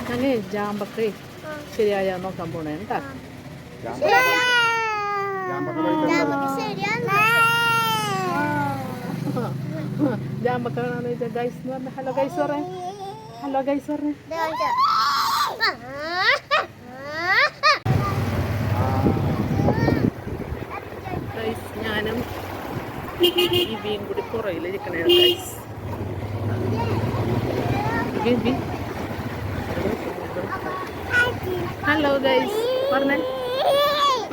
അങ്ങനെ ജാമ്പക്കേ ശരിയായ നോക്കാൻ പോണേ കേട്ടാ. ജാമ്പക്ക വേണമെന്ന് ചോദിച്ചാൽ ഗൈസ് എന്ന് പറഞ്ഞ ഹലോ ഗൈസ് പറഞ്ഞേ. ഹലോ ഗൈസ് പറഞ്ഞേ. ഗൈസ് ഞാനും ഇവിയും കൂടി പുറയിലിരിക്കണേ ഗൈസ്. ഹലോ ഗൈസ് പറഞ്ഞേ.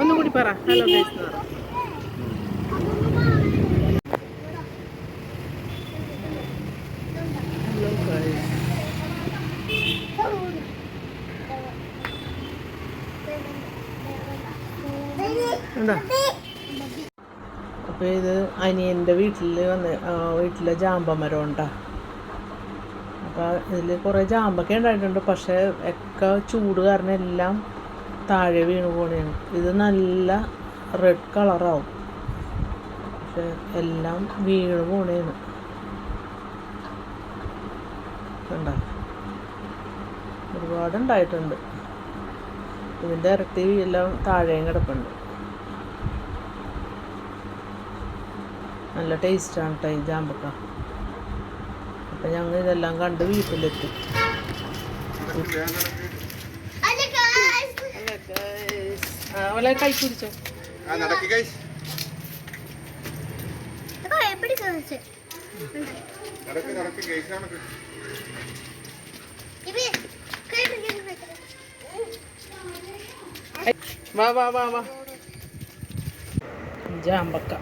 ഒന്നും കൂടി പറ ഹലോ ഗൈസ് എന്ന് പറ. Hello guys. എന്താ അപ്പോൾ ഇത് അനിയൻ്റെ വീട്ടിലെ ജാമ്പമരം ഉണ്ടാ. അപ്പോൾ ഇതിൽ കുറേ ജാമ്പൊക്കെ ഉണ്ടായിട്ടുണ്ട്. പക്ഷേ ഒക്കെ ചൂട് കാരണം എല്ലാം താഴെ വീണ് പോണെയാണ്. ഇത് നല്ല റെഡ് കളറാവും, പക്ഷെ എല്ലാം വീണ് പോണേണ്. കണ്ട ഒരുപാടുണ്ടായിട്ടുണ്ട്. ഇതിൻ്റെ ഇരട്ടി എല്ലാം താഴെയും കിടപ്പുണ്ട്. നല്ല ടേസ്റ്റാണ് കേട്ടോ ഈ ജാമ്പക്ക. അപ്പം ഞങ്ങൾ ഇതെല്ലാം കണ്ട് വീട്ടിലെത്തി. അവളെ കൈ കുടിച്ചോ. വാ വാ വാ വാ. ജാമ്പക്ക